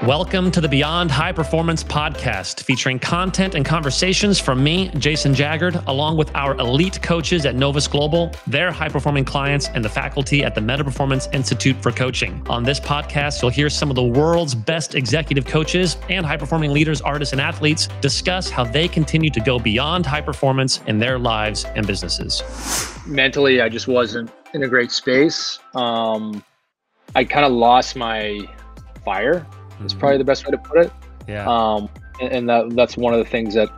Welcome to the Beyond High Performance podcast, featuring content and conversations from me, Jason Jaggard, along with our elite coaches at Novus Global, their high-performing clients, and the faculty at the Meta Performance Institute for Coaching. On this podcast, you'll hear some of the world's best executive coaches and high-performing leaders, artists, and athletes discuss how they continue to go beyond high performance in their lives and businesses. Mentally, I just wasn't in a great space. I kind of lost my fire. It's probably the best way to put it. Yeah. And that's one of the things that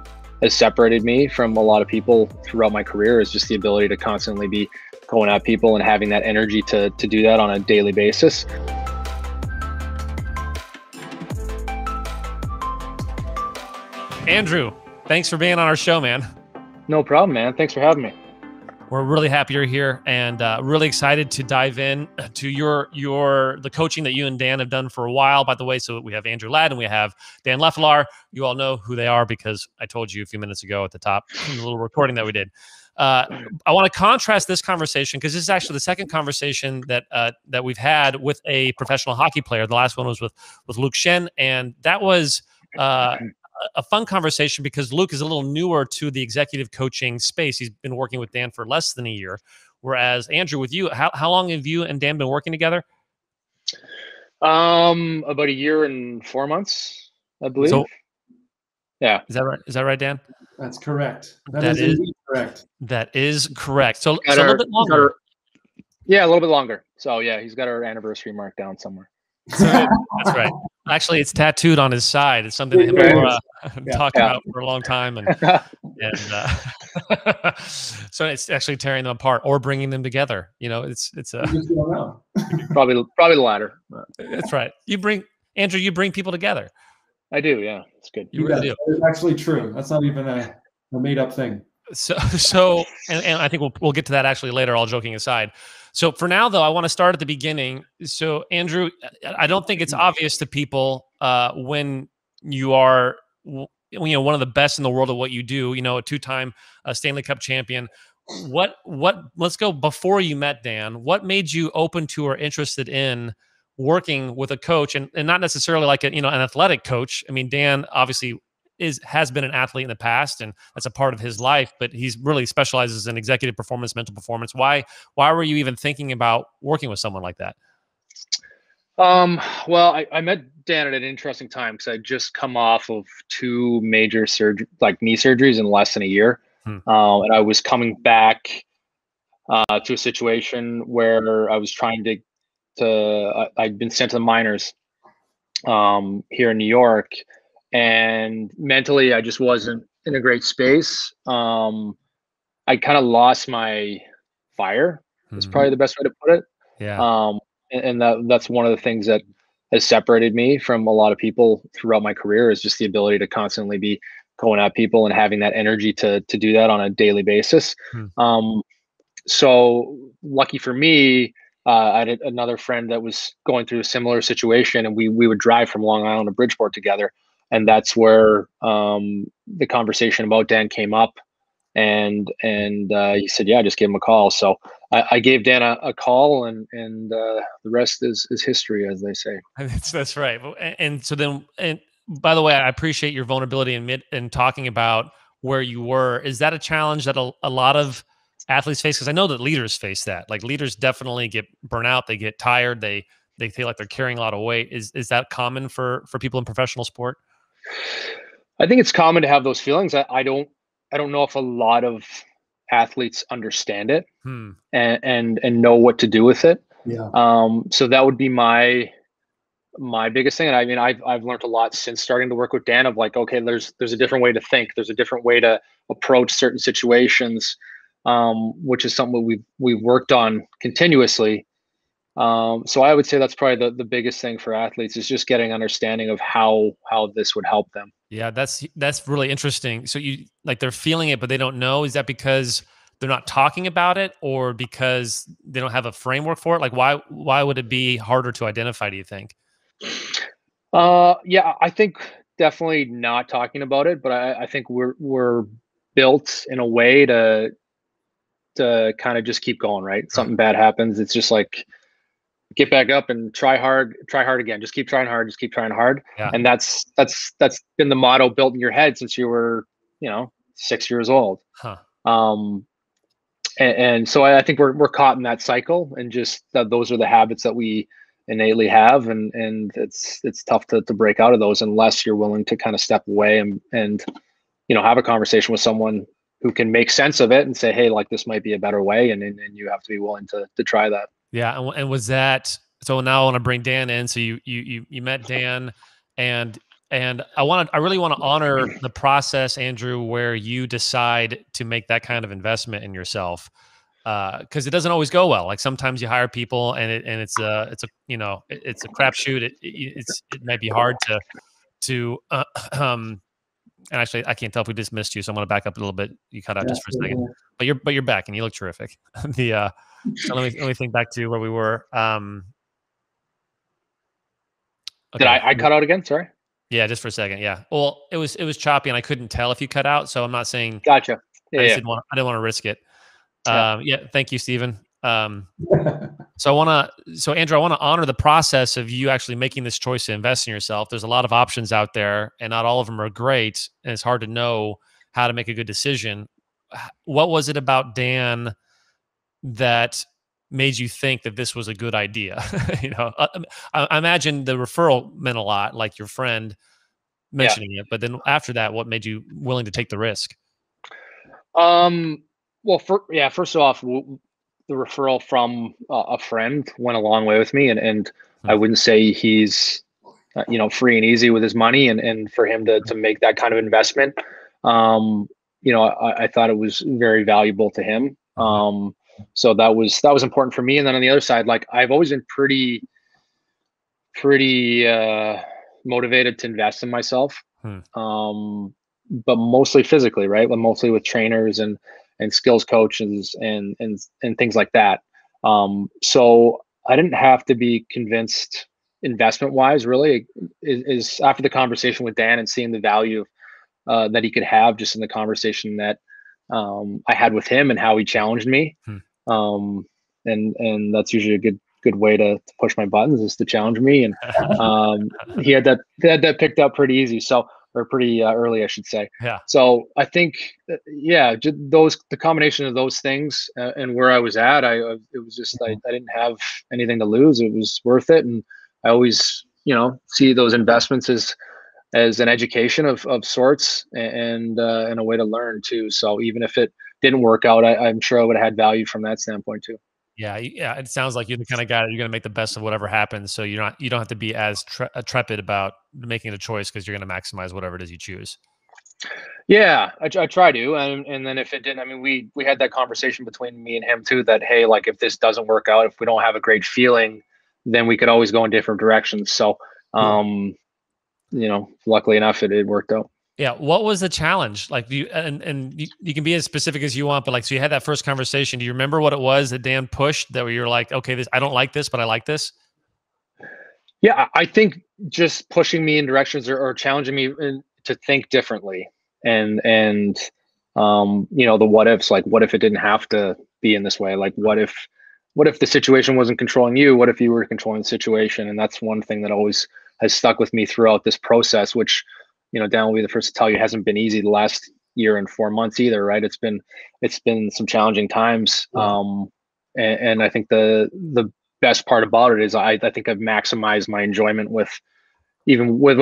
has separated me from a lot of people throughout my career, is just the ability to constantly be going at people and having that energy to do that on a daily basis. Andrew, thanks for being on our show, man. No problem, man. Thanks for having me. We're really happy you're here, and really excited to dive in to the coaching that you and Dan have done for a while, by the way. So we have Andrew Ladd and we have Dan Leffelaar. You all know who they are because I told you a few minutes ago at the top in the little recording that we did. I want to contrast this conversation because this is actually the second conversation that we've had with a professional hockey player. The last one was with Luke Shen, and that was a fun conversation because Luke is a little newer to the executive coaching space. He's been working with Dan for less than a year. Whereas Andrew, with you, how long have you and Dan been working together? About a year and 4 months, I believe. So, yeah. Is that right? Is that right, Dan? That's correct. That is correct. That is correct. So a little bit longer. Yeah, a little bit longer. So yeah, he's got our anniversary marked down somewhere. That's right. Actually, it's tattooed on his side. It's something that him and talked about for a long time, and so it's actually tearing them apart or bringing them together. You know, it's probably the latter. That's right. You bring people together. I do. Yeah, it's good. You really do. It's actually true. That's not even a made up thing. So, and I think we'll get to that actually later. All joking aside. So for now, though, I want to start at the beginning. So Andrew, I don't think it's obvious to people when you are, one of the best in the world at what you do. You know, a two-time Stanley Cup champion. What? Let's go before you met Dan. What made you open to or interested in working with a coach, and not necessarily like an athletic coach? I mean, Dan obviously has been an athlete in the past, and that's a part of his life, but he's really specializes in executive performance, mental performance. Why were you even thinking about working with someone like that? Well, I met Dan at an interesting time because I just come off of two major knee surgeries in less than a year. And I was coming back to a situation where I was trying I'd been sent to the minors here in New York. And mentally, I just wasn't in a great space. I kind of lost my fire. It's probably the best way to put it. Yeah. And that's one of the things that has separated me from a lot of people throughout my career, is just the ability to constantly be going at people and having that energy to do that on a daily basis. So lucky for me, I had another friend that was going through a similar situation, and we would drive from Long Island to Bridgeport together. And that's where the conversation about Dan came up, and he said, "Yeah, just give him a call." So I gave Dan a call, and the rest is history, as they say. That's right. And so then, and by the way, I appreciate your vulnerability in talking about where you were. Is that a challenge that a lot of athletes face? Because I know that leaders face that. Like, leaders definitely get burnout. They get tired. They feel like they're carrying a lot of weight. Is that common for people in professional sport? I think it's common to have those feelings. I don't know if a lot of athletes understand it and know what to do with it. Yeah. So that would be my biggest thing. And I mean, I've learned a lot since starting to work with Dan, of like, okay, there's a different way to think. There's a different way to approach certain situations, which is something we've worked on continuously. So I would say that's probably the biggest thing for athletes, is just getting understanding of how this would help them. Yeah, that's really interesting. So they're feeling it, but they don't know. Is that because they're not talking about it, or because they don't have a framework for it? Like, why would it be harder to identify, do you think? Yeah, I think definitely not talking about it, but I think we're built in a way to kind of just keep going, right? Something bad happens. It's just like, get back up and try hard again. Just keep trying hard. Just keep trying hard. Yeah. And that's been the motto built in your head since you were, 6 years old. Huh. And so I think we're caught in that cycle, and just that those are the habits that we innately have, and it's tough to break out of those unless you're willing to kind of step away and have a conversation with someone who can make sense of it and say, hey, like, this might be a better way, and you have to be willing to try that. Yeah. And was that, so now I want to bring Dan in. So you met Dan, and I really want to honor the process, Andrew, where you decide to make that kind of investment in yourself. Cause it doesn't always go well. Like sometimes you hire people and it's a crapshoot. It might be hard to and actually I can't tell if we just missed you. So I'm going to back up a little bit. You cut out just for a second, but you're back and you look terrific. So let me think back to where we were. Okay. Did I cut out again? Sorry. Yeah, just for a second. Yeah. Well, it was choppy and I couldn't tell if you cut out. So I'm not saying. Gotcha. Yeah, I didn't want to risk it. Yeah. Thank you, Stephen. So Andrew, I want to honor the process of you actually making this choice to invest in yourself. There's a lot of options out there and not all of them are great. And it's hard to know how to make a good decision. What was it about Dan that made you think that this was a good idea? I imagine the referral meant a lot, like your friend mentioning it, but then after that, what made you willing to take the risk? Well, first off, the referral from a friend went a long way with me, and I wouldn't say he's free and easy with his money, and for him to make that kind of investment, I thought it was very valuable to him. So that was important for me. And then on the other side, like, I've always been pretty motivated to invest in myself, but mostly physically, right? Mostly with trainers and skills coaches and things like that. So I didn't have to be convinced investment wise, really. Is after the conversation with Dan and seeing the value that he could have just in the conversation that I had with him and how he challenged me. And that's usually a good way to push my buttons, is to challenge me. And he had that picked up pretty easy. Or pretty early, I should say. Yeah. So I think, the combination of those things and where I was at, it was just, I didn't have anything to lose. It was worth it. And I always, see those investments as an education of sorts, and a way to learn too. So even if it didn't work out, I'm sure I would have had value from that standpoint too. Yeah. It sounds like you're the kind of guy that you're going to make the best of whatever happens. So you don't have to be as trepid about making a choice, because you're going to maximize whatever it is you choose. Yeah, I try to. And then if it didn't, I mean, we had that conversation between me and him too, that, hey, like, if this doesn't work out, if we don't have a great feeling, then we could always go in different directions. So, luckily enough, it worked out. Yeah. What was the challenge? Like, you can be as specific as you want, but like, so you had that first conversation. Do you remember what it was that Dan pushed that you're like, okay, I don't like this, but I like this? Yeah, I think just pushing me in directions or challenging me to think differently, and the what ifs, like, what if it didn't have to be in this way? Like, what if the situation wasn't controlling you? What if you were controlling the situation? And that's one thing that always has stuck with me throughout this process, which, Dan will be the first to tell you, hasn't been easy the last year and 4 months either, right? It's been some challenging times. And I think the best part about it is I think I've maximized my enjoyment with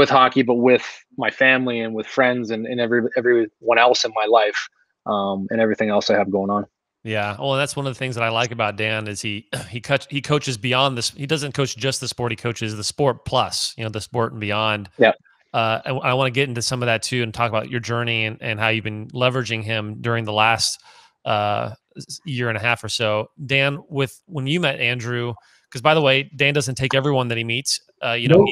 hockey, but with my family and with friends and everyone else in my life, and everything else I have going on. Yeah. Well, that's one of the things that I like about Dan is he coaches beyond this. He doesn't coach just the sport. He coaches the sport plus, the sport and beyond. Yeah. I want to get into some of that too and talk about your journey and how you've been leveraging him during the last year and a half or so. Dan, when you met Andrew, because by the way, Dan doesn't take everyone that he meets. Nope.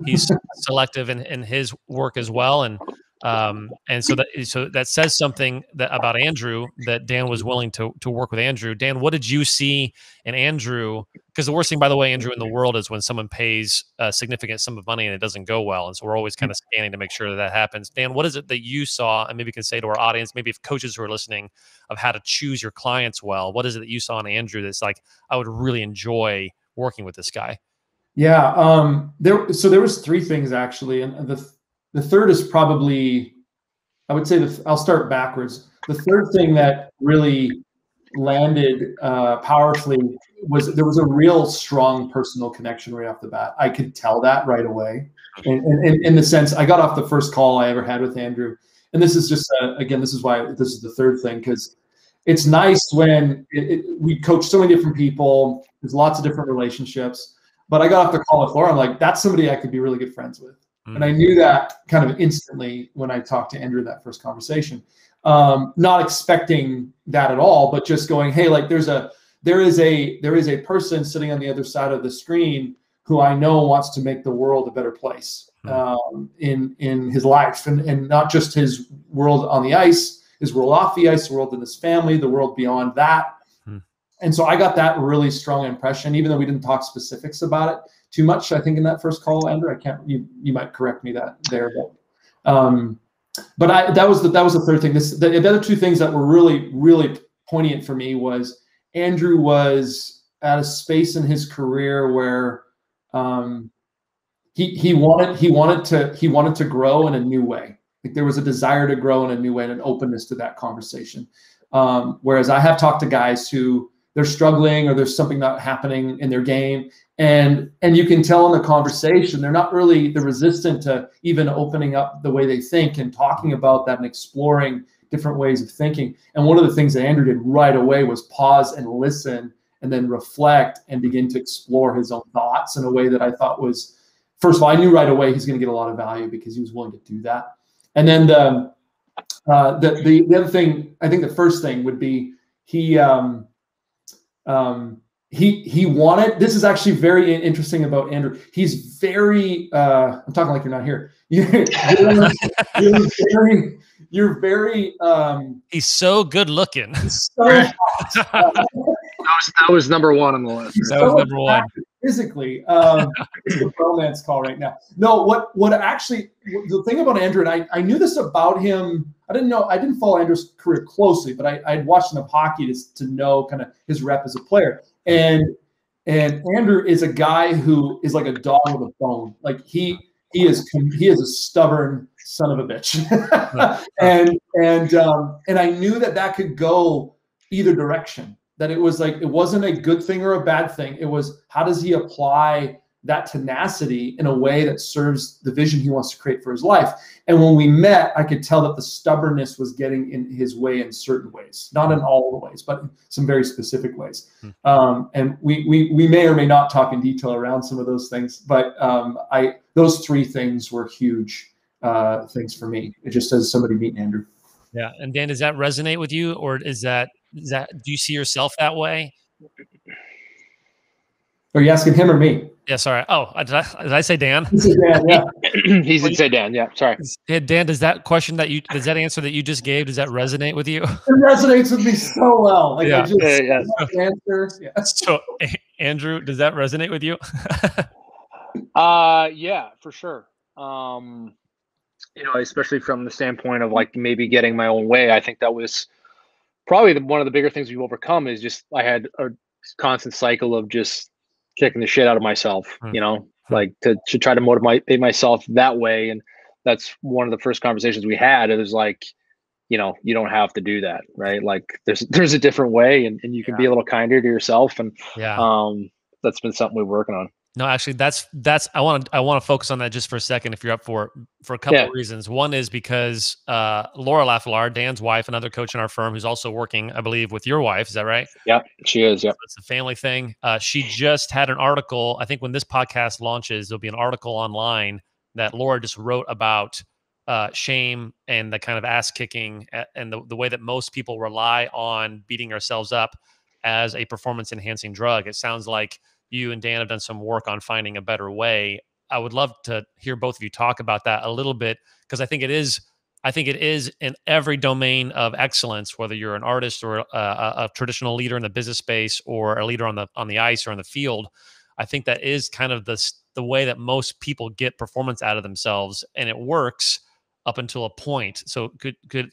He's selective in his work as well, and so that says something about Andrew, that Dan was willing to work with Andrew. Dan, what did you see in Andrew? Because the worst thing, by the way, Andrew, in the world is when someone pays a significant sum of money and it doesn't go well. And so we're always kind of scanning to make sure that happens. Dan, what is it that you saw, and maybe you can say to our audience, maybe if coaches who are listening, of how to choose your clients well, what is it that you saw in Andrew that's like, I would really enjoy working with this guy? Yeah. There was three things actually. And the third is probably, I would say I'll start backwards. The third thing that really landed powerfully was there was a real strong personal connection right off the bat. I could tell that right away. And in the sense, I got off the first call I ever had with Andrew. And this is just, again, this is why this is the third thing, because it's nice when we coach so many different people. There's lots of different relationships. But I got off the call with Laura. I'm like, that's somebody I could be really good friends with. And I knew that kind of instantly when I talked to Andrew in that first conversation. Not expecting that at all, but just going, hey, like there is a person sitting on the other side of the screen who I know wants to make the world a better place in his life, and not just his world on the ice, his world off the ice, the world in his family, the world beyond that. And so I got that really strong impression, even though we didn't talk specifics about it too much. I think in that first call, Andrew, you might correct me there, but that was the third thing. The other two things that were really, really poignant for me was Andrew was at a space in his career where he wanted to grow in a new way. Like there was a desire to grow in a new way and an openness to that conversation. Whereas I have talked to guys who they're struggling or there's something not happening in their game. And you can tell in the conversation, they're resistant to even opening up the way they think and talking about that and exploring different ways of thinking. And one of the things that Andrew did right away was pause and listen and then reflect and begin to explore his own thoughts in a way that I thought was, first of all, I knew right away he's going to get a lot of value because he was willing to do that. And then the other thing, I think the first thing would be he wanted, this is actually very interesting about Andrew. He's very, I'm talking like you're not here. You're very, he's so good looking. That was number one on the list. That was number one. Physically, it's a romance call right now. No, what actually, the thing about Andrew, and I knew this about him. I didn't follow Andrew's career closely, but I'd watched enough hockey to know kind of his rep as a player. And Andrew is a guy who is like a dog with a bone. Like he is a stubborn son of a bitch. and I knew that could go either direction. That it was like, it wasn't a good thing or a bad thing. It was, how does he apply that tenacity in a way that serves the vision he wants to create for his life? And when we met, I could tell that the stubbornness was getting in his way in certain ways, not in all the ways, but in some very specific ways. And we may or may not talk in detail around some of those things, but those three things were huge things for me. It just as somebody meeting Andrew. Yeah. And Dan, does that resonate with you, or do you see yourself that way? Are you asking him or me? Yeah, sorry. Oh, did I say Dan? He said Dan, yeah. He did say Dan. Yeah, sorry. Hey, Dan, does that answer that you just gave, does that resonate with you? It resonates with me so well. Like, yeah. Answer. Yeah. So, Andrew, does that resonate with you? Yeah, for sure. Especially from the standpoint of like maybe getting my own way. I think that was probably one of the bigger things we've overcome is just I had a constant cycle of just kicking the shit out of myself, like to try to motivate myself that way. And that's one of the first conversations we had. It was like, you don't have to do that, right? Like there's a different way, and you can be a little kinder to yourself. And that's been something we're working on. No, actually, that's I want to focus on that just for a second, if you're up for a couple of reasons. One is because Laura Leffelaar, Dan's wife, another coach in our firm, who's also working, I believe, with your wife. Is that right? Yeah, she is. Yeah, so it's a family thing. She just had an article. I think when this podcast launches, there'll be an article online that Laura just wrote about shame and the kind of ass kicking and the way that most people rely on beating ourselves up as a performance enhancing drug. It sounds like you and Dan have done some work on finding a better way. I would love to hear both of you talk about that a little bit, because I think it is in every domain of excellence, whether you're an artist or a traditional leader in the business space or a leader on the ice or in the field. I think that is kind of the way that most people get performance out of themselves, and it works up until a point. So could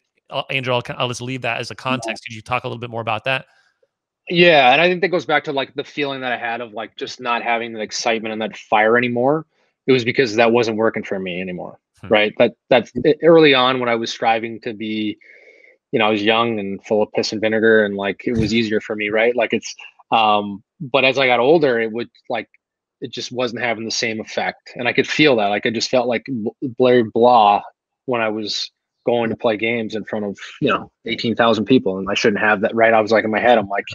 Andrew, I'll just leave that as a context. Could you talk a little bit more about that? Yeah, and I think that goes back to like the feeling that I had of like just not having the excitement and that fire anymore. It was because that wasn't working for me anymore, right? That's early on when I was striving to be, I was young and full of piss and vinegar, and like it was easier for me, right? Like it's, but as I got older, it would like it just wasn't having the same effect, and I could feel that. Like I just felt like Blair blah when I was going to play games in front of 18,000 people, and I shouldn't have that, right? I was like in my head, I'm like,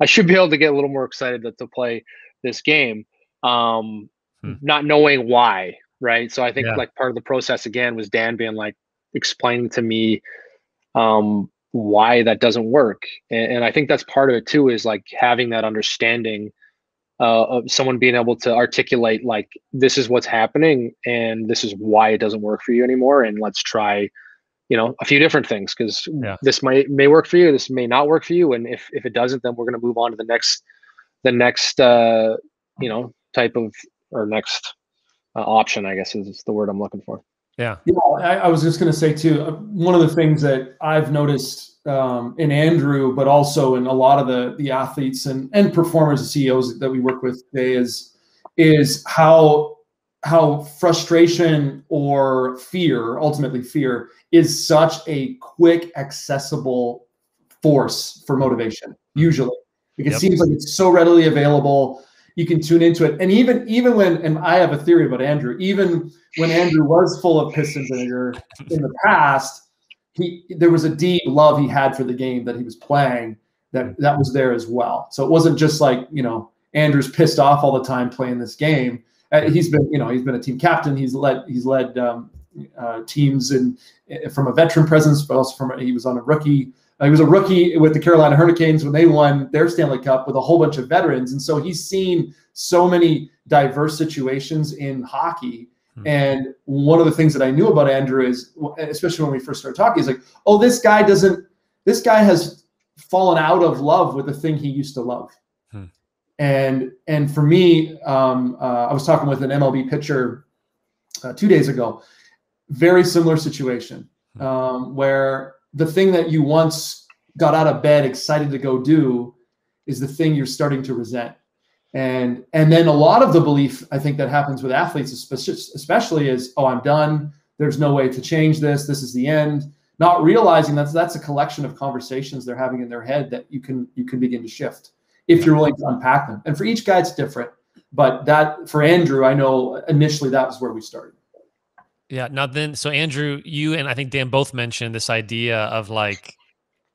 I should be able to get a little more excited to play this game, not knowing why, right? So I think like part of the process again was Dan being like explaining to me why that doesn't work, and I think that's part of it too, is like having that understanding of someone being able to articulate like, this is what's happening and this is why it doesn't work for you anymore, and let's try a few different things, because this may work for you, this may not work for you, and if it doesn't, then we're going to move on to the next type of, or next option, I guess is the word I'm looking for. Yeah, I was just going to say too, one of the things that I've noticed in Andrew, but also in a lot of the athletes and performers and CEOs that we work with today is how frustration or fear, ultimately fear, is such a quick, accessible force for motivation, usually. It seems like it's so readily available. You can tune into it. And even when, and I have a theory about Andrew, even when Andrew was full of piss and vinegar in the past, there was a deep love he had for the game that he was playing that was there as well. So it wasn't just like, Andrew's pissed off all the time playing this game. He's been a team captain. He's led teams from a veteran presence, but also he was on a rookie. He was a rookie with the Carolina Hurricanes when they won their Stanley Cup with a whole bunch of veterans. And so he's seen so many diverse situations in hockey. And one of the things that I knew about Andrew is, especially when we first started talking, is like, oh, this guy has fallen out of love with the thing he used to love. And for me, I was talking with an MLB pitcher 2 days ago, very similar situation, where the thing that you once got out of bed excited to go do is the thing you're starting to resent. And then a lot of the belief, I think, that happens with athletes especially is, oh, I'm done. There's no way to change this. This is the end. Not realizing that's a collection of conversations they're having in their head that you can begin to shift if you're willing to unpack them. And for each guy, it's different. But that, for Andrew, I know initially that was where we started. Yeah. Now then, so Andrew, you and I think Dan both mentioned this idea of like,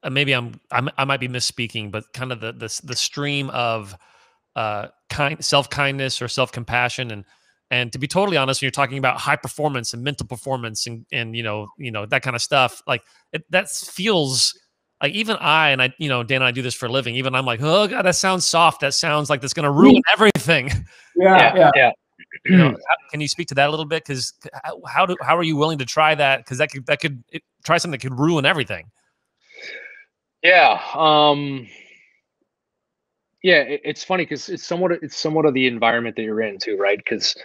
maybe I might be misspeaking, but kind of the stream of self-kindness or self-compassion, and to be totally honest, when you're talking about high performance and mental performance and that kind of stuff, like that feels like, even Dan and I do this for a living. Even I'm like, oh God, that sounds soft. That sounds like that's going to ruin everything. Yeah. Can you speak to that a little bit? Because how are you willing to try that? Because that could try something that could ruin everything. Yeah. It's funny because it's somewhat of the environment that you're in too, right? Because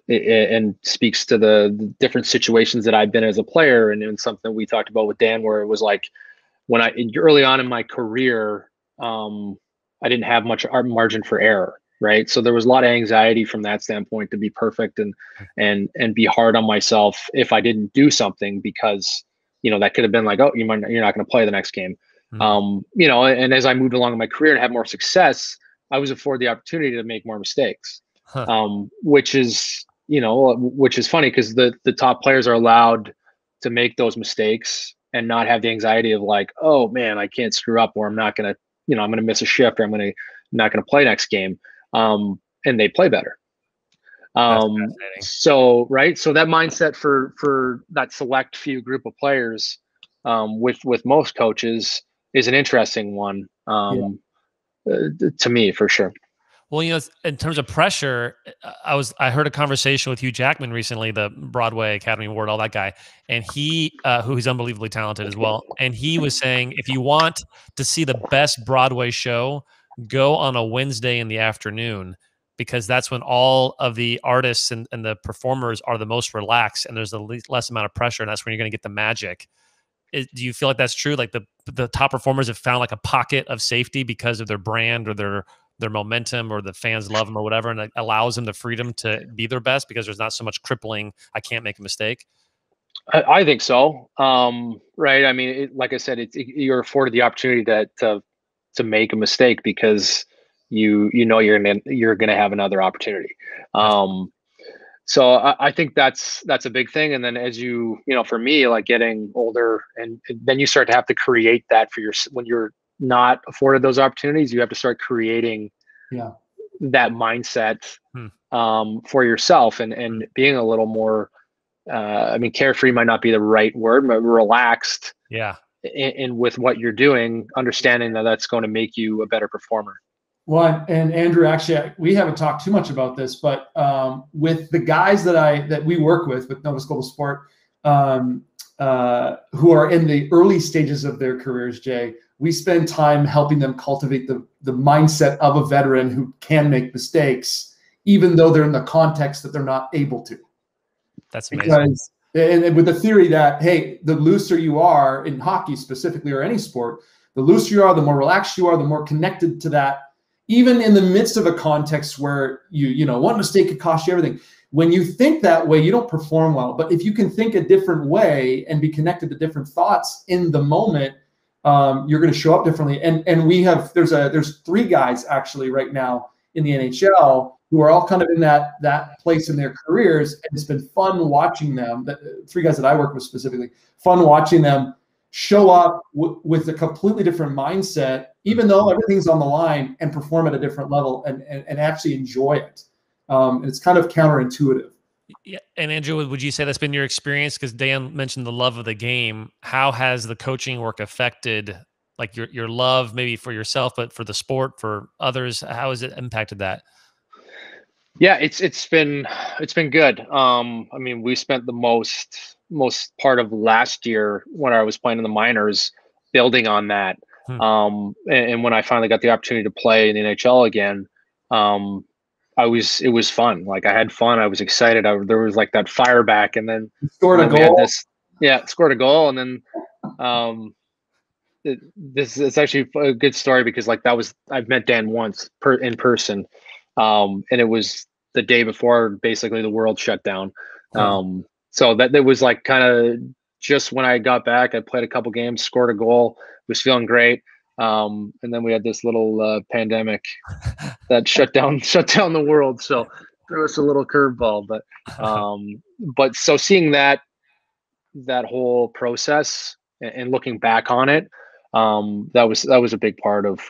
and speaks to the different situations that I've been as a player, and something we talked about with Dan, where it was like when early on in my career, I didn't have much margin for error, right? So there was a lot of anxiety from that standpoint to be perfect and be hard on myself if I didn't do something, because that could have been like, oh, you're not going to play the next game. And as I moved along in my career and had more success, I was afforded the opportunity to make more mistakes, which is funny because the top players are allowed to make those mistakes and not have the anxiety of like, oh man, I can't screw up, or I'm not going to, I'm going to miss a shift, or I'm not going to play next game. And they play better. So that mindset for that select few group of players, with most coaches, is an interesting one, to me, for sure. Well, in terms of pressure, I heard a conversation with Hugh Jackman recently, the Broadway Academy Award, all that guy, and he, who's unbelievably talented as well. And he was saying, if you want to see the best Broadway show, go on a Wednesday in the afternoon, because that's when all of the artists and the performers are the most relaxed, and there's the less amount of pressure, and that's when you're going to get the magic. Do you feel like that's true? Like the top performers have found like a pocket of safety because of their brand or their momentum, or the fans love them or whatever, and it allows them the freedom to be their best because there's not so much crippling, I can't make a mistake. I think so. Right. I mean, like I said, you're afforded the opportunity to make a mistake because you know you're gonna have another opportunity. So I think that's a big thing. And then as for me, like getting older, and then you start to have to create that for when you're not afforded those opportunities, you have to start creating that mindset for yourself, and being a little more, I mean, carefree might not be the right word, but relaxed. Yeah. In with what you're doing, understanding that that's going to make you a better performer. Well, and Andrew, actually, we haven't talked too much about this, but with the guys that we work with Novus Global Sport, who are in the early stages of their careers, Jay, we spend time helping them cultivate the mindset of a veteran who can make mistakes, even though they're in the context that they're not able to. That's amazing. And with the theory that, hey, the looser you are in hockey specifically, or any sport, the looser you are, the more relaxed you are, the more connected to that. Even in the midst of a context where one mistake could cost you everything. When you think that way, you don't perform well. But if you can think a different way and be connected to different thoughts in the moment, you're going to show up differently. And there's 3 guys actually right now in the NHL who are all kind of in that place in their careers, and it's been fun watching them. 3 guys that I work with specifically, fun watching them show up with a completely different mindset, even though everything's on the line, and perform at a different level and actually enjoy it. And it's kind of counterintuitive. Yeah. And Andrew, would you say that's been your experience? Because Dan mentioned the love of the game. How has the coaching work affected like your love, maybe for yourself, but for the sport, for others? How has it impacted that? Yeah, it's been good. I mean, we spent the most part of last year when I was playing in the minors building on that. And when I finally got the opportunity to play in the NHL again, it was fun. Like, I had fun. I was excited. There was like that fire back, and then scored a goal. Scored a goal. And then, it's actually a good story because I've met Dan once in person. And it was the day before basically the world shut down. So that was like kind of just when I got back. I played a couple games, scored a goal, was feeling great. And then we had this little pandemic that shut down the world. So threw us a little curveball, but so seeing that whole process and looking back on it, that was a big part of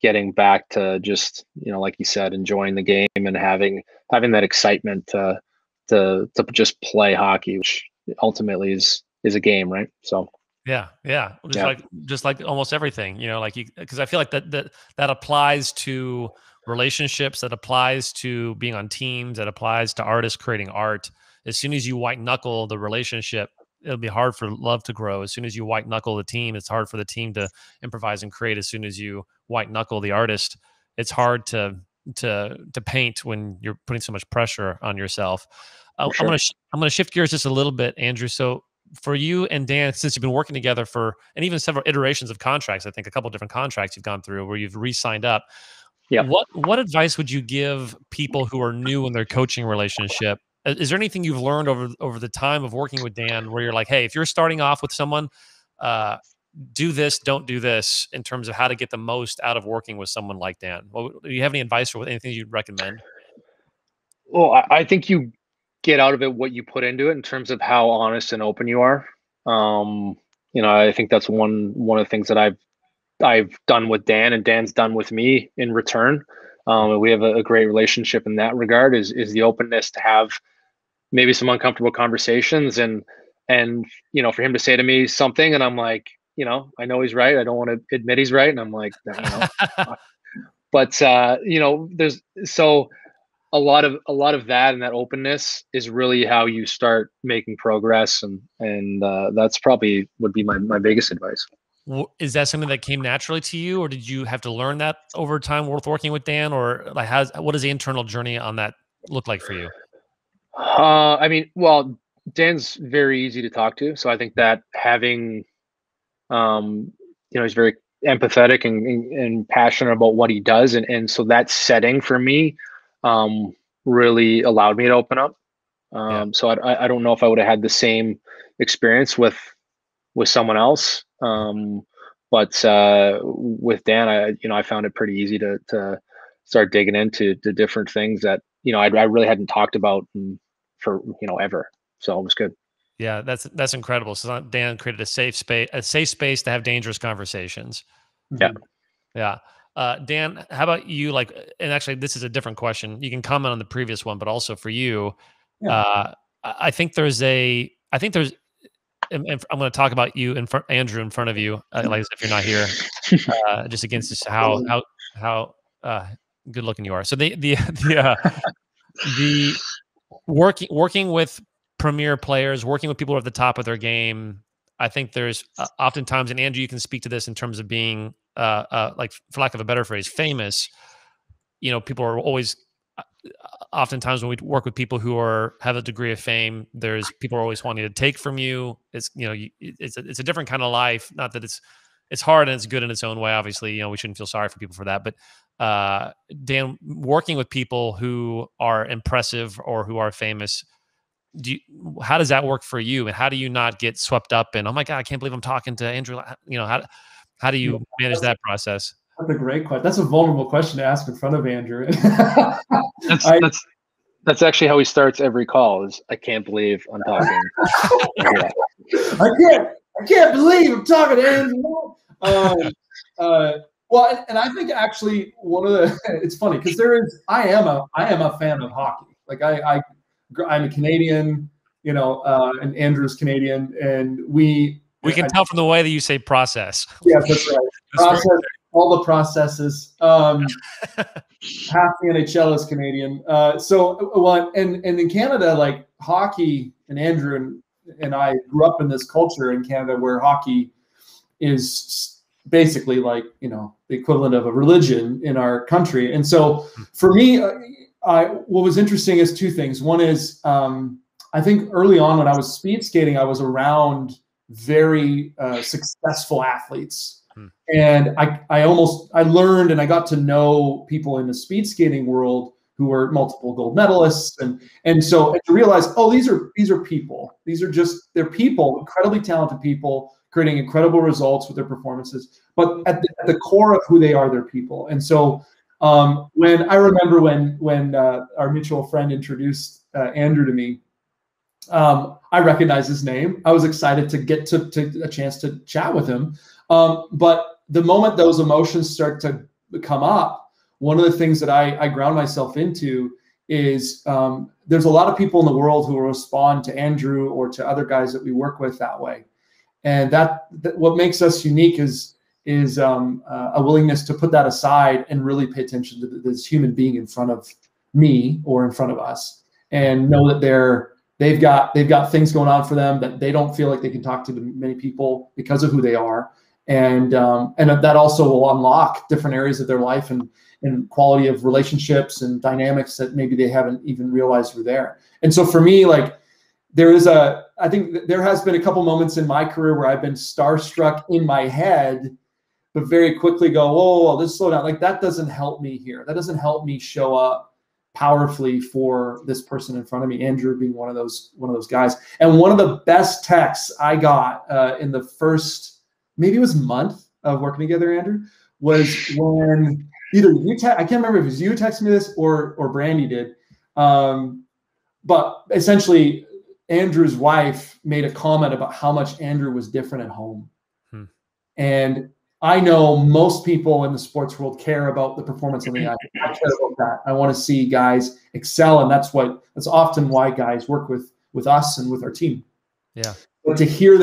getting back to just, like you said, enjoying the game and having that excitement to just play hockey, which ultimately is a game, right? So yeah. Just like almost everything, because I feel like that applies to relationships, that applies to being on teams, that applies to artists creating art. As soon as you white knuckle the relationship, it'll be hard for love to grow. As soon as you white knuckle the team, it's hard for the team to improvise and create. As soon as you white knuckle the artist, it's hard to paint when you're putting so much pressure on yourself. Sure. I'm gonna shift gears just a little bit, Andrew. So for you and Dan, since you've been working together and even several iterations of contracts, I think a couple of different contracts you've gone through where you've re-signed up. Yeah. What advice would you give people who are new in their coaching relationship? Is there anything you've learned over the time of working with Dan where you're like, hey, if you're starting off with someone, do this, don't do this, in terms of how to get the most out of working with someone like Dan? Well, do you have any advice or anything you'd recommend? Well, I think you get out of it what you put into it in terms of how honest and open you are. I think that's one of the things that I've done with Dan, and Dan's done with me in return. We have a great relationship in that regard, is the openness to have maybe some uncomfortable conversations, and for him to say to me something and I'm like, I know he's right, I don't want to admit he's right, and I'm like, but there's a lot of that, and that openness is really how you start making progress, and that's probably would be my biggest advice. Is that something that came naturally to you, or did you have to learn that over time with working with Dan, or like what does the internal journey on that look like for you? I mean, well, Dan's very easy to talk to. So I think that having, he's very empathetic and passionate about what he does. And so that setting for me really allowed me to open up. So I don't know if I would have had the same experience with someone else. But with Dan, I found it pretty easy to start digging into the different things that, I really hadn't talked about for, ever. So it was good. Yeah, that's incredible. So Dan created a safe space to have dangerous conversations. Yeah. Yeah. Dan, how about you? Like, and actually this is a different question. You can comment on the previous one, but also for you, I think there's, and I'm going to talk about you Andrew, in front of you, like as if you're not here, just against just how good looking you are. So the working with premier players, working with people who are at the top of their game. I think there's oftentimes, and Andrew, you can speak to this in terms of being, like, for lack of a better phrase, famous. People are always, oftentimes when we work with people who have a degree of fame, there's people are always wanting to take from you. It's it's a different kind of life. Not that it's hard and it's good in its own way. Obviously, we shouldn't feel sorry for people for that. But Dan, working with people who are impressive or who are famous, how does that work for you, and how do you not get swept up in, oh my God, I can't believe I'm talking to Andrew? How do you manage that process? That's a great question. That's a vulnerable question to ask in front of Andrew. That's actually how he starts every call, is I can't believe I'm talking. Yeah. I can't believe I'm talking to Andrew. Well, and I think actually it's funny because I am a fan of hockey. Like I'm a Canadian, and Andrew's Canadian, and we can tell from the way that you say process. Yeah, that's right. Process, all the processes. Half the NHL is Canadian. And in Canada, like hockey, and Andrew and I grew up in this culture in Canada where hockey is basically like, the equivalent of a religion in our country. And so for me, what was interesting is two things. One is, I think early on when I was speed skating, I was around very successful athletes. And I learned and I got to know people in the speed skating world who were multiple gold medalists. And so to realize, these are people. They're people, incredibly talented people, creating incredible results with their performances. But at the core of who they are, they're people. And so when our mutual friend introduced Andrew to me, I recognized his name. I was excited to get to a chance to chat with him. But the moment those emotions start to come up, one of the things that I ground myself into is there's a lot of people in the world who will respond to Andrew or to other guys that we work with that way. And that what makes us unique is a willingness to put that aside and really pay attention to this human being in front of me or in front of us, and know that they've got things going on for them, that they don't feel like they can talk to many people because of who they are. And that also will unlock different areas of their life and quality of relationships and dynamics that maybe they haven't even realized were there. And so for me, like, I think there has been a couple moments in my career where I've been starstruck in my head, but very quickly go, oh, let's slow down. Like, that doesn't help me here. That doesn't help me show up powerfully for this person in front of me, Andrew being one of those guys. And one of the best texts I got in the first, maybe it was month of working together, Andrew, was when either I can't remember if it was you texted me this or Brandy did. But essentially, Andrew's wife made a comment about how much Andrew was different at home. And I know most people in the sports world care about the performance on the ice. I care about that. I want to see guys excel, and that's often why guys work with us and with our team. Yeah. But to hear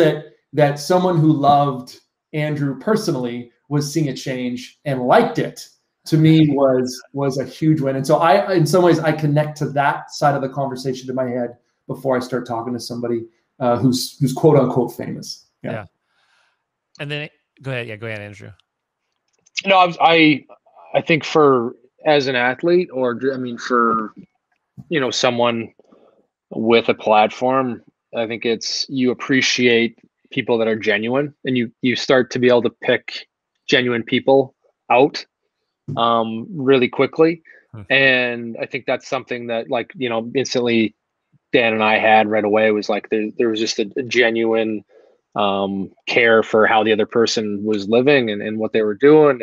that someone who loved Andrew personally was seeing a change and liked it, to me was a huge win. And so in some ways, I connect to that side of the conversation in my head before I start talking to somebody who's quote unquote famous. Yeah. And then go ahead. Yeah, go ahead, Andrew. No, I think as an athlete, or I mean for someone with a platform, I think it's you appreciate people that are genuine, and you start to be able to pick genuine people out really quickly. And I think that's something that, like, instantly Dan and I had right away was like there was just a genuine care for how the other person was living and what they were doing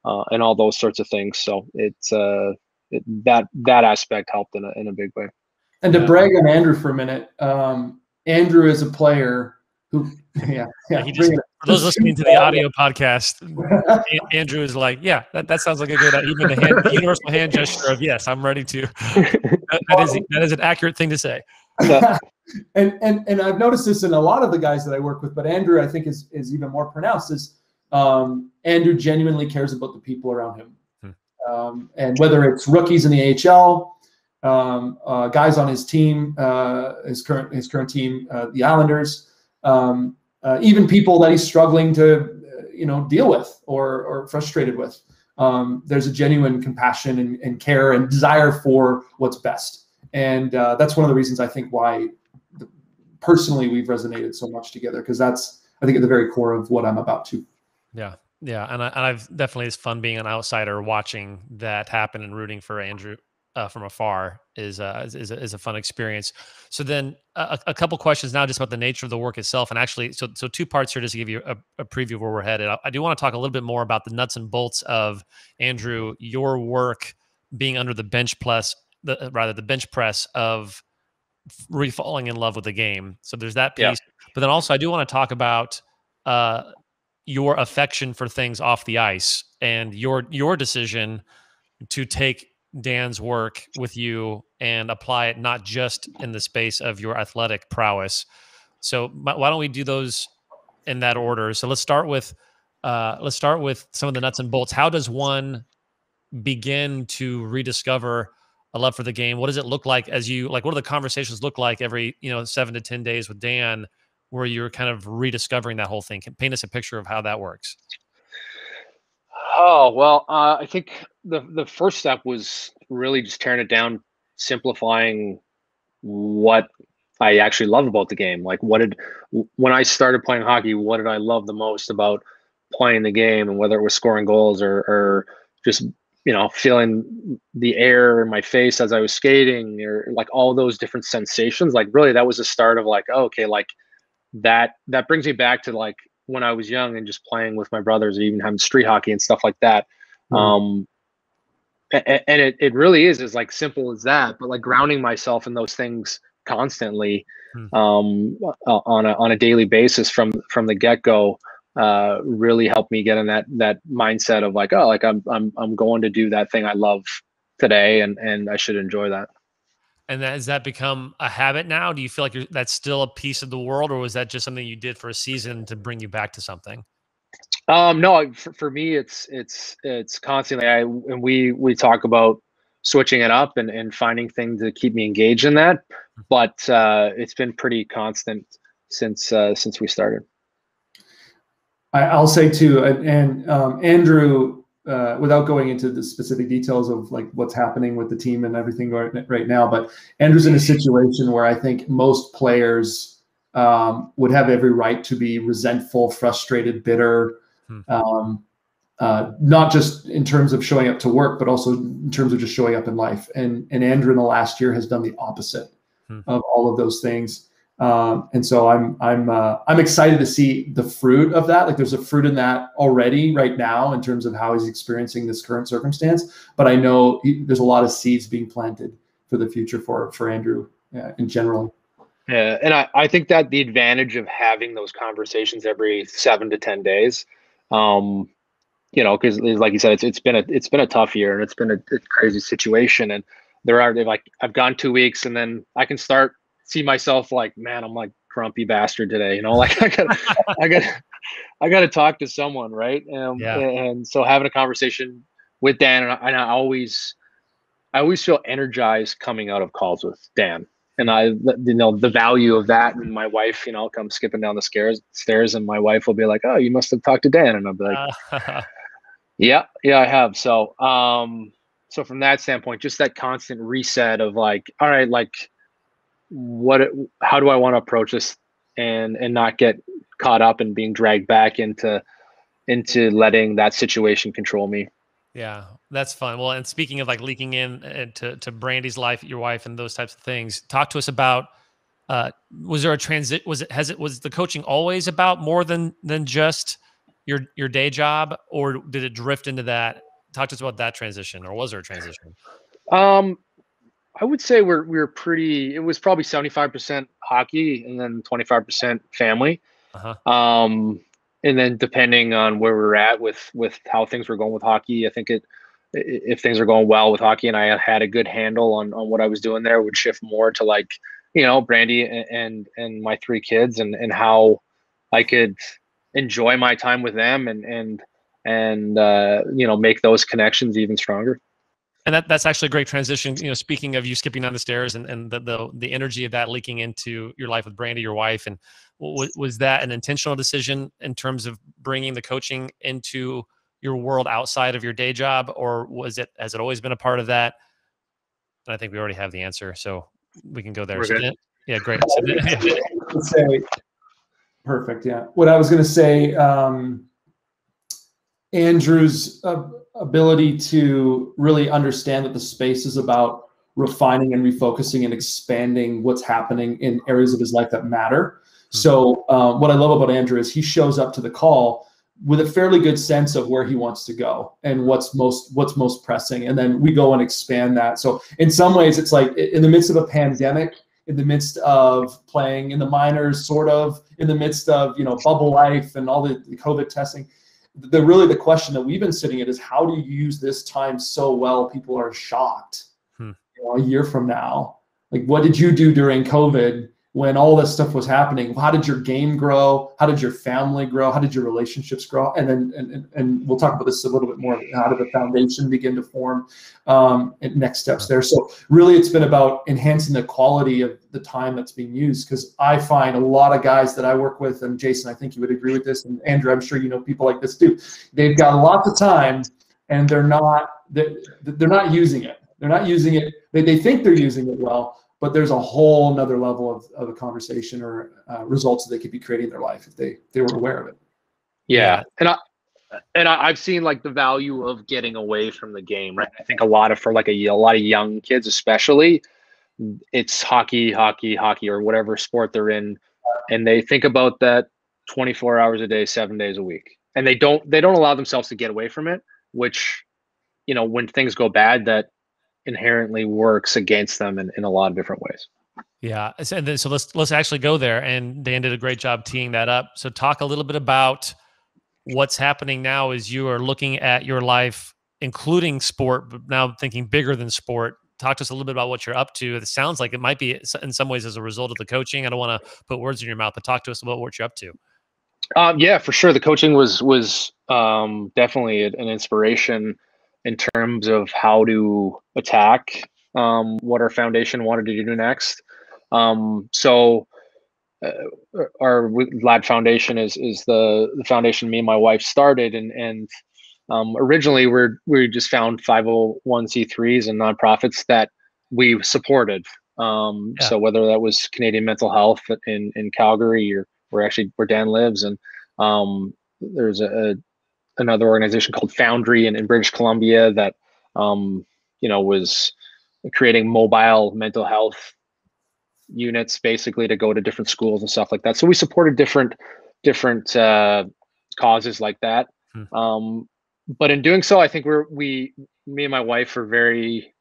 and all those sorts of things. So it's that aspect helped in a big way. And to brag on Andrew for a minute, Andrew is a player who, for those listening to the audio podcast, Andrew is like, yeah, that sounds like a good, even the universal hand gesture of yes, I'm ready to. That is an accurate thing to say. Yeah. and I've noticed this in a lot of the guys that I work with, but Andrew, I think, is even more pronounced. Is Andrew genuinely cares about the people around him, and whether it's rookies in the AHL. Guys on his team, his current team, the Islanders, even people that he's struggling to, deal with or frustrated with. There's a genuine compassion and care and desire for what's best, and that's one of the reasons I think why personally we've resonated so much together, because that's, I think, at the very core of what I'm about to. Yeah. And I've definitely, it's fun being an outsider watching that happen and rooting for Andrew from afar is a fun experience. So then a couple questions now just about the nature of the work itself. And actually, so two parts here just to give you a preview of where we're headed. I do want to talk a little bit more about the nuts and bolts of, Andrew, your work being under the bench press of falling in love with the game. So there's that piece. Yeah. But then also I do want to talk about your affection for things off the ice and your decision to take Dan's work with you and apply it not just in the space of your athletic prowess. So why don't we do those in that order? So let's start with some of the nuts and bolts. How does one begin to rediscover a love for the game? What does it look like what do the conversations look like every 7 to 10 days with Dan, where you're kind of rediscovering that whole thing? Can paint us a picture of how that works. Oh, well, I think the first step was really just tearing it down, simplifying what I actually love about the game. Like, when I started playing hockey, what did I love the most about playing the game, and whether it was scoring goals or just, feeling the air in my face as I was skating, or like all those different sensations. Like, really, that was the start of like, oh, okay, like that brings me back to like when I was young and just playing with my brothers, or even having street hockey and stuff like that. And it really is like simple as that, but like grounding myself in those things constantly, on a daily basis from the get-go, really helped me get in that mindset of like, oh, like I'm going to do that thing I love today, and I should enjoy that. And has that become a habit now? Do you feel like that's still a piece of the world, or was that just something you did for a season to bring you back to something? No, for me, it's constantly. We talk about switching it up and finding things to keep me engaged in that, but it's been pretty constant since we started. I'll say too, and Andrew, without going into the specific details of like what's happening with the team and everything right now, but Andrew's in a situation where I think most players would have every right to be resentful, frustrated, bitter, not just in terms of showing up to work, but also in terms of just showing up in life. And Andrew in the last year has done the opposite of all of those things. And so I'm excited to see the fruit of that. Like, there's a fruit in that already right now in terms of how he's experiencing this current circumstance. But I know there's a lot of seeds being planted for the future for Andrew in general. Yeah, and I think that the advantage of having those conversations every 7 to 10 days, because like you said, it's been a tough year, and it's been a crazy situation, and I've gone 2 weeks, and then I can start see myself like, man, I'm like grumpy bastard today, like I got to talk to someone, right? And so having a conversation with Dan, and I always feel energized coming out of calls with Dan, and the value of that. And my wife, come skipping down the stairs, and my wife will be like, "Oh, you must have talked to Dan," and I'll be like, "Yeah, I have." So, so from that standpoint, just that constant reset of like, all right, like, how do I want to approach this and not get caught up and being dragged back into letting that situation control me. Yeah, that's fun. Well, and speaking of like leaking in to Brandy's life, your wife, and those types of things, talk to us about. Was there a transit? Was the coaching always about more than just your day job, or did it drift into that? Talk to us about that transition, or was there a transition? I would say we were pretty. It was probably 75% hockey and then 25% family. And then depending on where we were at with how things were going with hockey, I think if things are going well with hockey and I had a good handle on what I was doing there, would shift more to like, Brandy and my 3 kids and how I could enjoy my time with them and make those connections even stronger. And that's actually a great transition. Speaking of you skipping down the stairs and the energy of that leaking into your life with Brandy, your wife, and was that an intentional decision in terms of bringing the coaching into your world outside of your day job, or has it always been a part of that? And I think we already have the answer, so we can go there. We're good. Yeah, great. Perfect. Yeah. What I was going to say, Andrew's ability to really understand that the space is about refining and refocusing and expanding what's happening in areas of his life that matter. So what I love about Andrew is he shows up to the call with a fairly good sense of where he wants to go and what's most pressing. And then we go and expand that. So in some ways it's like in the midst of a pandemic, in the midst of playing in the minors, sort of in the midst of, bubble life and all the COVID testing, the question that we've been sitting at is how do you use this time so well people are shocked a year from now? Like, what did you do during COVID when all this stuff was happening? How did your game grow? How did your family grow? How did your relationships grow? And then and we'll talk about this a little bit more. How did the foundation begin to form? And next steps there. So really it's been about enhancing the quality of the time that's being used, because I find a lot of guys that I work with, and Jason, I think you would agree with this, and Andrew, I'm sure you know people like this too. They've got lots of time and they're not using it. They're not using it. They think they're using it well, but there's a whole nother level of a conversation or results that they could be creating in their life if they were aware of it. Yeah. And I've seen like the value of getting away from the game, right? I think for a lot of young kids, especially, it's hockey, or whatever sport they're in. And they think about that 24 hours a day, 7 days a week. And they don't allow themselves to get away from it, which, when things go bad, that inherently works against them in a lot of different ways. Yeah. So let's actually go there. And Dan did a great job teeing that up. So talk a little bit about what's happening now as you are looking at your life, including sport, but now thinking bigger than sport. Talk to us a little bit about what you're up to. It sounds like it might be in some ways as a result of the coaching. I don't want to put words in your mouth, but talk to us about what you're up to. Yeah, for sure. The coaching was definitely an inspiration in terms of how to attack what our foundation wanted to do next. So our Lad Foundation is the foundation me and my wife started, and originally we just found 501c3s and nonprofits that we supported. So whether that was Canadian Mental Health in Calgary, or where Dan lives, and there's another organization called Foundry in British Columbia that was creating mobile mental health units basically to go to different schools and stuff like that. So we supported different causes like that. But in doing so, I think me and my wife are very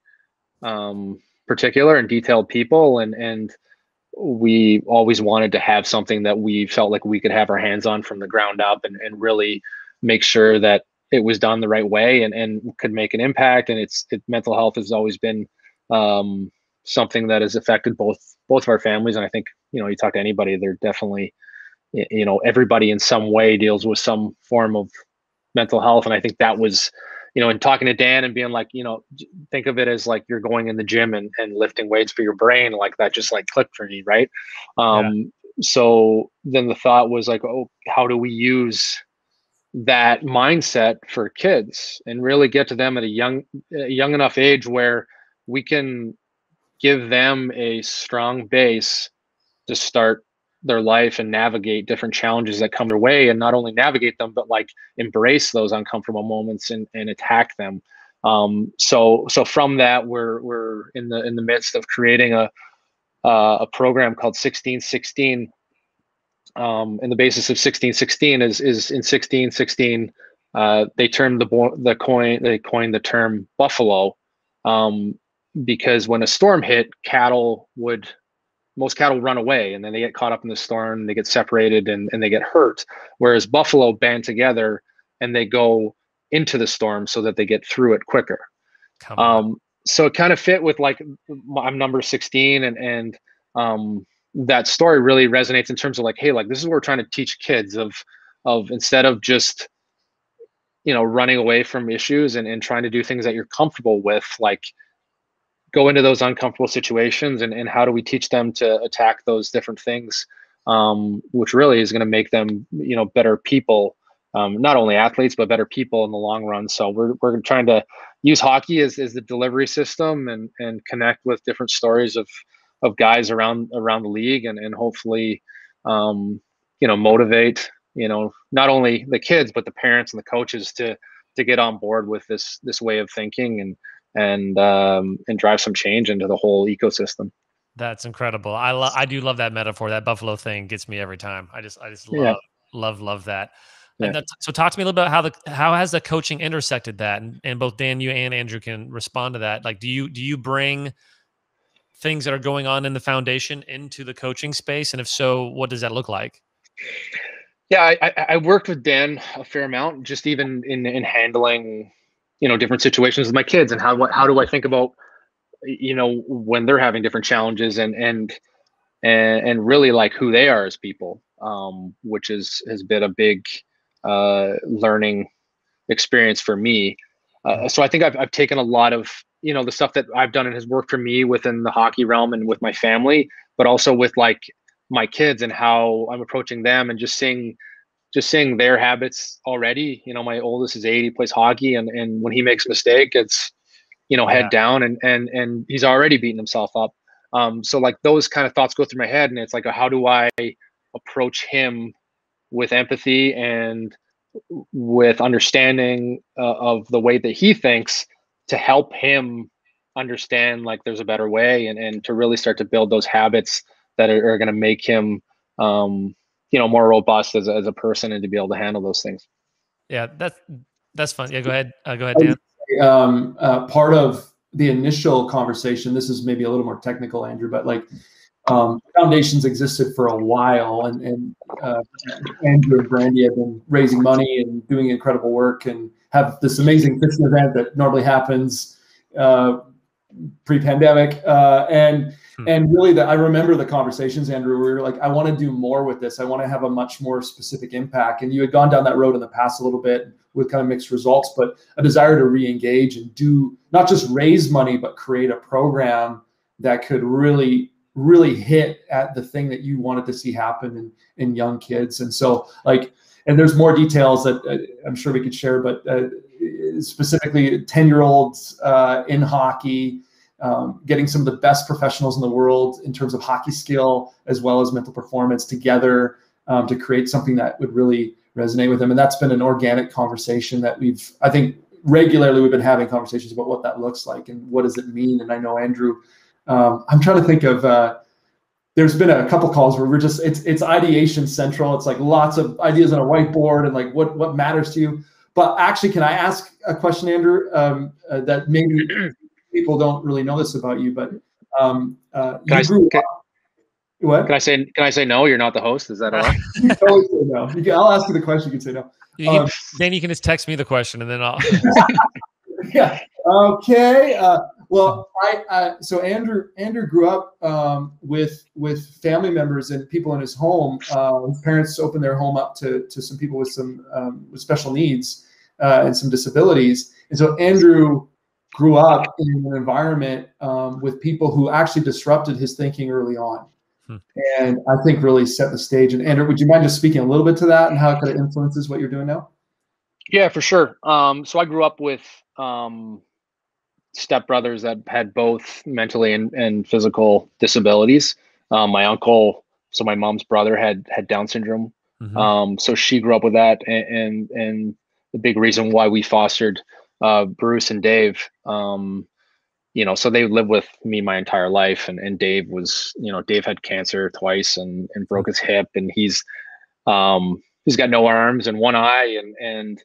particular and detailed people, and we always wanted to have something that we felt like we could have our hands on from the ground up and really make sure that it was done the right way and could make an impact. And mental health has always been something that has affected both of our families. And I think, you talk to anybody, they're definitely, everybody in some way deals with some form of mental health. And I think that was, in talking to Dan and being like, think of it as like you're going in the gym and lifting weights for your brain, like that just like clicked for me. Right. So then the thought was like, oh, how do we use that mindset for kids and really get to them at a young enough age where we can give them a strong base to start their life and navigate different challenges that come their way, and not only navigate them, but like embrace those uncomfortable moments and attack them. So from that, we're in the midst of creating a program called 1616. And the basis of 1616 is in 1616, they coined the term buffalo, because when a storm hit, most cattle run away, and then they get caught up in the storm, they get separated, and they get hurt. Whereas buffalo band together and they go into the storm so that they get through it quicker. So it kind of fit with, like, I'm number 16, and that story really resonates in terms of like, hey, like, this is what we're trying to teach kids of instead of just, running away from issues and trying to do things that you're comfortable with, like, go into those uncomfortable situations, and how do we teach them to attack those different things, which really is going to make them, better people, not only athletes, but better people in the long run. So we're trying to use hockey as the delivery system, and connect with different stories of guys around the league, and hopefully, motivate, not only the kids, but the parents and the coaches to get on board with this way of thinking, and drive some change into the whole ecosystem. That's incredible. I do love that metaphor. That buffalo thing gets me every time. I just love that. Yeah. And so talk to me a little bit how has the coaching intersected that, and both Dan, you and Andrew can respond to that. Like, do you bring things that are going on in the foundation into the coaching space? And if so, what does that look like? Yeah, I worked with Dan a fair amount, just even in handling, different situations with my kids, and how do I think about, when they're having different challenges, and really, like, who they are as people, which has been a big learning experience for me. So I think I've taken a lot of, the stuff that I've done and has worked for me within the hockey realm and with my family, but also with, like, my kids and how I'm approaching them, and just seeing their habits already. My oldest is 8, he plays hockey, and when he makes a mistake, it's, head down, and he's already beaten himself up. So, like, those kind of thoughts go through my head, and it's like, how do I approach him with empathy and with understanding of the way that he thinks, to help him understand, like, there's a better way, and to really start to build those habits that are going to make him, more robust as a person, and to be able to handle those things. Yeah, that's fun. Yeah, go ahead, Dan. Part of the initial conversation, this is maybe a little more technical, Andrew, but like, foundations existed for a while, and Andrew and Brandy have been raising money and doing incredible work, and have this amazing fishing event that normally happens pre-pandemic, and really, I remember the conversations, Andrew, where we were like, I want to do more with this. I want to have a much more specific impact. And you had gone down that road in the past a little bit with kind of mixed results, but a desire to re-engage and do not just raise money, but create a program that could really hit at the thing that you wanted to see happen in young kids. And so, like, and there's more details that I'm sure we could share, but specifically 10-year-olds in hockey, getting some of the best professionals in the world in terms of hockey skill as well as mental performance together, to create something that would really resonate with them. And that's been an organic conversation that I think regularly we've been having conversations about what that looks like and what does it mean. And I know, Andrew, I'm trying to think of, there's been a couple calls where it's ideation central. It's like lots of ideas on a whiteboard, and like what matters to you. But actually, can I ask a question, Andrew, that maybe people don't really know this about you, but what? Can I say no? You're not the host. Is that all right? You can always say no. I'll ask you the question. You can say no. Then you can just text me the question, and then I'll. Yeah. Okay. Well, so Andrew grew up with family members and people in his home. His parents opened their home up to some people with some with special needs and some disabilities. And so Andrew grew up in an environment with people who actually disrupted his thinking early on. And I think really set the stage. And Andrew, would you mind just speaking a little bit to that and how it kind of influences what you're doing now? Yeah, for sure. So I grew up with stepbrothers that had both mentally and physical disabilities. My uncle, so my mom's brother, had Down syndrome. So she grew up with that, and the big reason why we fostered Bruce and Dave. So they lived with me my entire life, and Dave was, Dave had cancer twice and broke his hip, and he's got no arms and one eye, and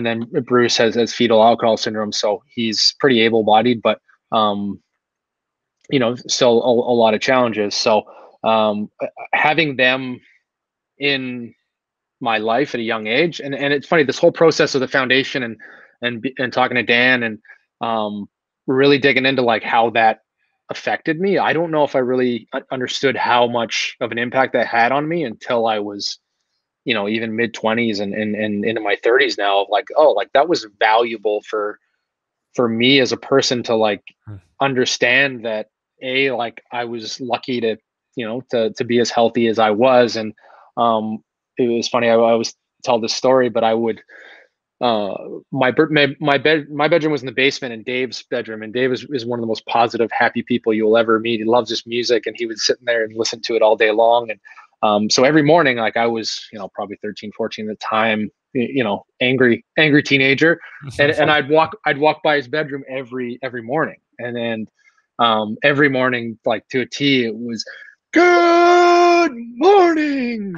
then Bruce has fetal alcohol syndrome, so he's pretty able-bodied, but still a lot of challenges. So having them in my life at a young age, and it's funny, this whole process of the foundation and talking to Dan and really digging into like how that affected me. I don't know if I really understood how much of an impact that had on me until I was, even mid-20s and into my 30s now. Like, oh, like that was valuable for me as a person to like understand that, like I was lucky to, to be as healthy as I was. And it was funny. I always tell this story, but I would, my bedroom was in the basement, and Dave's bedroom, and Dave is one of the most positive, happy people you'll ever meet. He loves his music, and he would sit in there and listen to it all day long. And so every morning, like I was, probably 13, 14 at the time, angry teenager, and I'd walk by his bedroom every morning, and then every morning, like to a T, it was good morning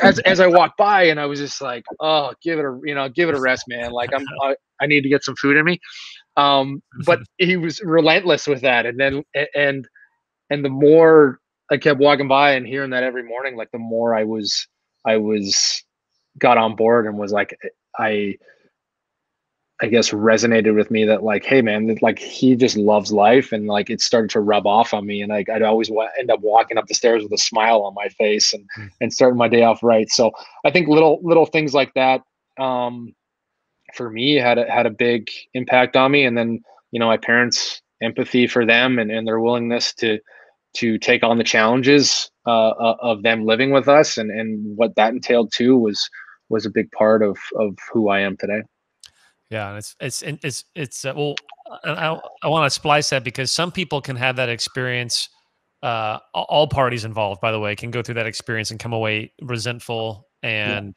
as I walked by, and I was just like, oh, give it a rest, man. Like I need to get some food in me. But he was relentless with that. And then, and the more I kept walking by and hearing that every morning, like the more I was got on board and was like, I guess resonated with me that like, hey man, like he just loves life, and like it started to rub off on me, and like I'd always end up walking up the stairs with a smile on my face and starting my day off right. So I think little things like that for me had a big impact on me. And then my parents' empathy for them and their willingness to take on the challenges of them living with us and what that entailed too was a big part of who I am today. Yeah, and it's well, I want to splice that because some people can have that experience. All parties involved, by the way, can go through that experience and come away resentful and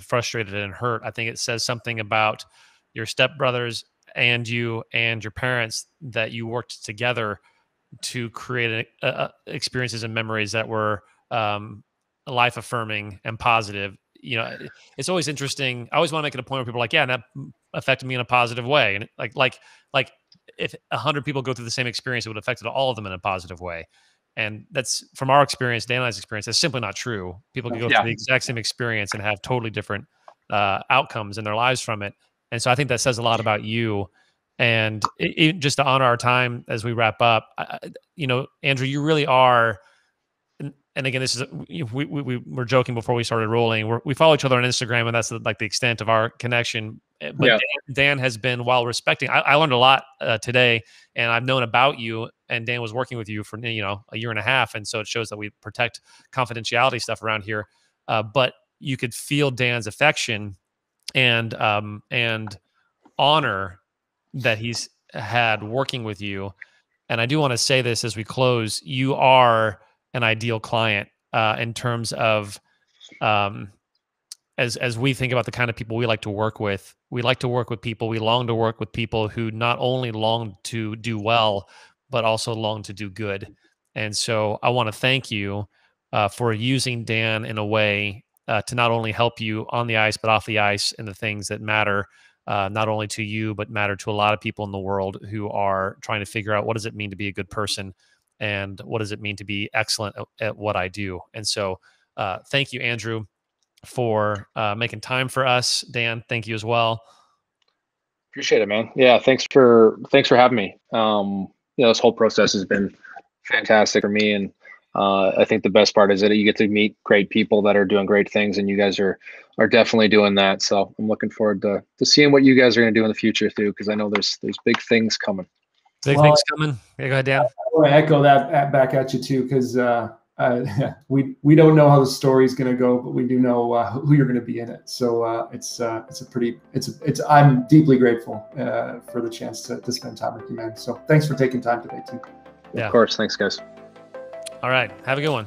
frustrated and hurt. I think it says something about your stepbrothers and you and your parents that you worked together to create experiences and memories that were life affirming and positive. It's always interesting. I always want to make it a point where people are like, yeah, and that affected me in a positive way. And like if 100 people go through the same experience, it would have affected all of them in a positive way. And that's from our experience, Dan and I's experience. That's simply not true. People can go through the exact same experience and have totally different outcomes in their lives from it. And so I think that says a lot about you. And just to honor our time as we wrap up, Andrew, you really are. And again, this is we were joking before we started rolling. We follow each other on Instagram, and that's like the extent of our connection. But Dan has been, while respecting, I learned a lot today, and I've known about you. And Dan was working with you for a year and a half, and so it shows that we protect confidentiality stuff around here. But you could feel Dan's affection and honor that he's had working with you. And I do want to say this as we close: you are an ideal client in terms of as we think about the kind of people we like to work with. We like to work with people. We long to work with people who not only long to do well, but also long to do good. And so I want to thank you for using Dan in a way to not only help you on the ice, but off the ice in the things that matter, not only to you, but matter to a lot of people in the world who are trying to figure out what does it mean to be a good person and what does it mean to be excellent at what I do. And so thank you, Andrew, for making time for us. Dan, thank you as well. Appreciate it, man. Yeah, thanks for having me. This whole process has been fantastic for me, and I think the best part is that you get to meet great people that are doing great things, and you guys are definitely doing that. So I'm looking forward to seeing what you guys are going to do in the future too, because I know there's big things coming. Big things coming. Yeah, go ahead, Dan. I want to echo that back at you too, because we don't know how the story is going to go, but we do know who you're going to be in it. So I'm deeply grateful for the chance to spend time with you, man. So thanks for taking time today too. Of course. Thanks, guys. All right. Have a good one.